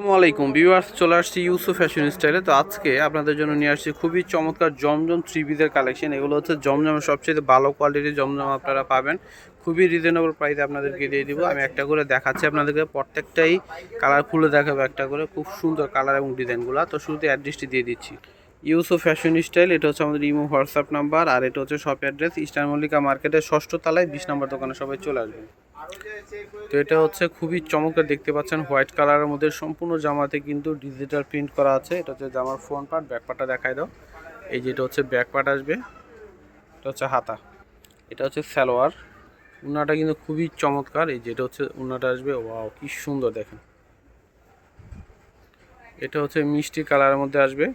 আসসালামু আলাইকুম ভিউয়ার্স, চলে আসছি ইউসুফ ফ্যাশন স্টাইলে। তো আজকে আপনাদের জন্য নিয়ে আসছি খুবই চমৎকার জমজম থ্রি পিসের কালেকশন। এগুলো হচ্ছে জমজমের সবচেয়ে ভালো কোয়ালিটির জমজম আপনারা পাবেন খুবই রিজনেবল প্রাইসে আপনাদেরকে দিয়ে দিব। আমি একটা করে দেখাচ্ছি আপনাদেরকে, প্রত্যেকটাই কালারফুলে দেখাবো একটা করে, খুব সুন্দর কালার এবং ডিজাইনগুলো। তো শুরুতে অ্যাড্রেসটি দিয়ে দিচ্ছি, ইউসুফ ফ্যাশন স্টাইল। এটা হচ্ছে আমাদের ইমো হোয়াটসঅ্যাপ নাম্বার, আর এটা হচ্ছে শপ অ্যাড্রেস ইস্টার্ন মল্লিকা মার্কেটের 6ষ্ঠ তলায় 20 নম্বর দোকানে সবাই চলে আসবেন। তো এটা হচ্ছে খুবই চমৎকার, দেখতে পাচ্ছেন হোয়াইট কালারের মধ্যে সম্পূর্ণ জামাতে কিন্তু ডিজিটাল প্রিন্ট করা আছে। এটা হচ্ছে জামার ফ্রন্ট পার্ট, ব্যাক পার্টটা দেখাই দাও। এই যে এটা হচ্ছে ব্যাক পার্ট আসবে, এটা হচ্ছে হাতা, এটা হচ্ছে সালোয়ার। উন্নাটা কিন্তু খুবই চমৎকার, এই যে এটা হচ্ছে উন্নাটা আসবে। ওয়াও কি সুন্দর দেখেন, এটা হচ্ছে মিষ্টি কালারের মধ্যে আসবে,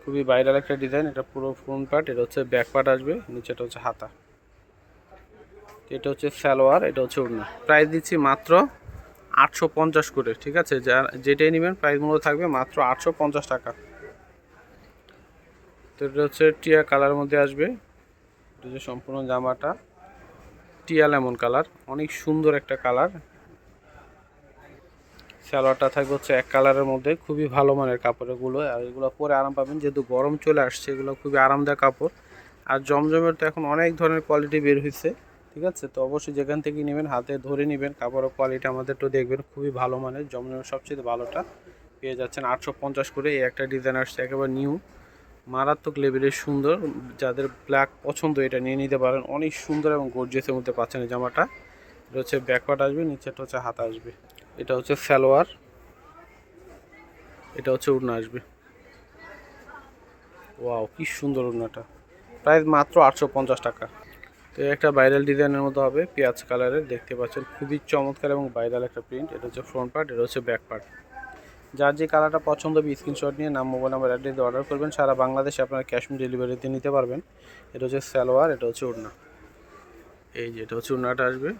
খুবই ভাইরাল একটা ডিজাইন। এটা পুরো ফ্রন্ট পার্ট, এটা হচ্ছে ব্যাক পার্ট আসবে, নিচেটা হচ্ছে হাতা, এটা হচ্ছে সালোয়ার, এটা হচ্ছে উন্না। প্রাইস দিচ্ছি মাত্র 850 করে, ঠিক আছে? যেটাই নেবেন প্রাইস মূল্য থাকবে মাত্র 850 টাকা। তো এটা হচ্ছে টিয়া কালার মধ্যে আসবে, এটা হচ্ছে সম্পূর্ণ জামাটা টিয়া লেমন কালার, অনেক সুন্দর একটা কালার। সালোয়ারটা থাকবে হচ্ছে এক কালারের মধ্যে, খুবই ভালো মানের কাপড় এগুলো, আর এগুলো পরে আরাম পাবেন, যেহেতু গরম চলে আসছে। এগুলো খুবই আরামদায়ক কাপড়। আর জমজমের তো এখন অনেক ধরনের কোয়ালিটি বের হয়েছে, ঠিক আছে? তো অবশ্যই যেখান থেকে নেবেন হাতে ধরে নেবেন, কাপড়ের কোয়ালিটি আমাদের তো দেখবেন, খুবই ভালো মানের। জমজমের সবচেয়ে ভালোটা পেয়ে যাচ্ছেন 850 করে। এই একটা ডিজাইন আসছে একেবারে নিউ, মারাত্মক লেভেলের সুন্দর। যাদের ব্ল্যাক পছন্দ এটা নিয়ে নিতে পারেন, অনেক সুন্দর এবং গর্জিয়াসের মধ্যে পাচ্ছেন এই জামাটা। এটা হচ্ছে ব্যাকপার্ট আসবে, নিচেটা হচ্ছে হাতা আসবে, এটা হচ্ছে সালোয়ার, এটা হচ্ছে ওড়না আসবে। ওয়াও কি সুন্দর ওড়নাটা, প্রাইস মাত্র 850 টাকা। তো একটা ভাইরাল ডিজাইনের মতো হবে, পেঁয়াজ কালারের, দেখতে পাচ্ছেন খুবই চমৎকার এবং ভাইরাল একটা প্রিন্ট। এটা হচ্ছে ফ্রন্ট পার্ট, এটা হচ্ছে ব্যাক পার্ট। যার যে কালারটা পছন্দ হবে স্ক্রিনশট নিয়ে নাম, মোবাইল নাম্বার, অ্যাড্রেস দিয়ে অর্ডার করবেন। সারা বাংলাদেশে আপনারা ক্যাশ অন ডেলিভারিতে নিতে পারবেন। এটা হচ্ছে সালোয়ার, এটা হচ্ছে ওড়না, এই যে এটা হচ্ছে ওড়নাটা আসবে।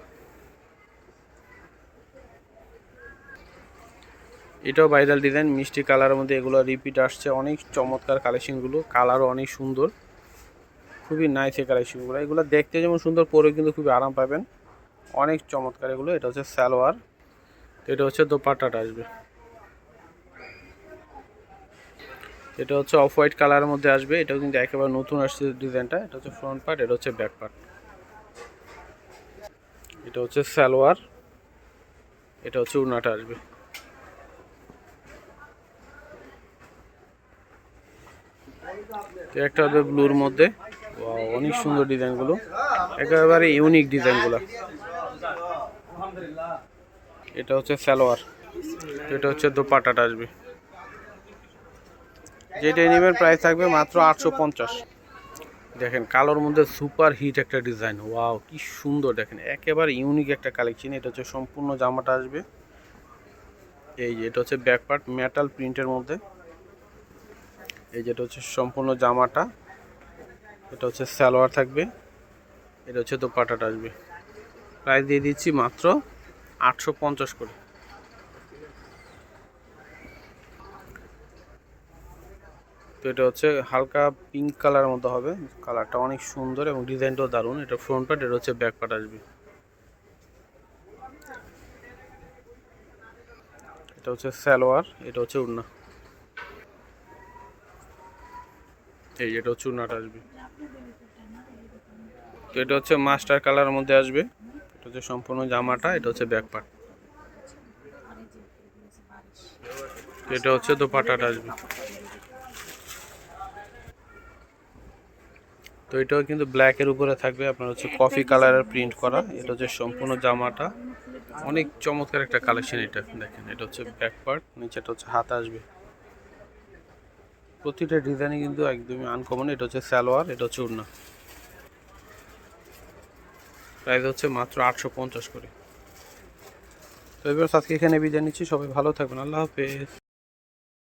এটাও ভাইরাল ডিজাইন, মিষ্টি কালারের মধ্যে, এগুলো রিপিট আসছে। অনেক চমৎকার কালেকশনগুলো, কালারও অনেক সুন্দর, খুবই নাইস এই কালেকশনগুলো। এগুলো দেখতে যেমন সুন্দর, পরে কিন্তু খুবই আরাম পাবেন, অনেক চমৎকার এগুলো। এটা হচ্ছে সালোয়ার, এটা হচ্ছে দোপাট্টাটা আসবে, এটা হচ্ছে অফ হোয়াইট কালারের মধ্যে আসবে। এটাও কিন্তু একেবারে নতুন আসছে ডিজাইনটা। এটা হচ্ছে ফ্রন্ট পার্ট, এটা হচ্ছে ব্যাক পার্ট, এটা হচ্ছে সালোয়ার, এটা হচ্ছে ওড়নাটা আসবে। তো একটা হবে ব্লুর মধ্যে, অনেক সুন্দর ডিজাইনগুলো, একেবারে ইউনিক ডিজাইনগুলো। এটা হচ্ছে সালোয়ার, এটা হচ্ছে দোপাট্টাটা আসবে। যেটা নেবেন প্রাইস থাকবে মাত্র 850। দেখেন কালোর মধ্যে সুপার হিট একটা ডিজাইন, ওয়াও কি সুন্দর দেখেন, একেবারে ইউনিক একটা কালেকশন। এটা হচ্ছে সম্পূর্ণ জামাটা আসবে, এই যে এটা হচ্ছে ব্যাক পার্ট মেটাল প্রিন্টের মধ্যে, এই যেটা হচ্ছে সম্পূর্ণ জামাটা, এটা হচ্ছে সালোয়ার থাকবে, এটা হচ্ছে দোপাট্টাটা আসবে। প্রাইস দিয়ে দিচ্ছি মাত্র 850 করে। তো এটা হচ্ছে হালকা পিঙ্ক কালারের মধ্যে হবে, কালারটা অনেক সুন্দর এবং ডিজাইনটাও দারুণ। এটা ফ্রন্ট পার্ট, এটা হচ্ছে ব্যাক পার্ট আসবে, এটা হচ্ছে সালোয়ার, এটা হচ্ছে ওড়না, এই এটা হচ্ছে ওড়নাটা আসবে। তো এটা হচ্ছে মাস্টার কালারের মধ্যে আসবে, এটা হচ্ছে সম্পূর্ণ জামাটা, এটা হচ্ছে ব্যাক পার্ট, এটা হচ্ছে দোপাট্টাটা আসবে। তো এটাও কিন্তু ব্ল্যাকের উপরে থাকবে, আপনার হচ্ছে কফি কালারের প্রিন্ট করা। এটা হচ্ছে সম্পূর্ণ জামাটা, অনেক চমৎকার একটা কালেকশন। এটা দেখেন, এটা হচ্ছে ব্যাক পার্ট, নিচেটা হচ্ছে হাত আসবে। প্রতিটা ডিজাইনই কিন্তু একদমই আনকমন। এটা হচ্ছে সালোয়ার, এটা হচ্ছে ওড়না। প্রাইস হচ্ছে মাত্র 850 করে। তো এবার আজকে এখানে বিদায় নিচ্ছি, সবাই ভালো থাকবেন, আল্লাহ হাফেজ।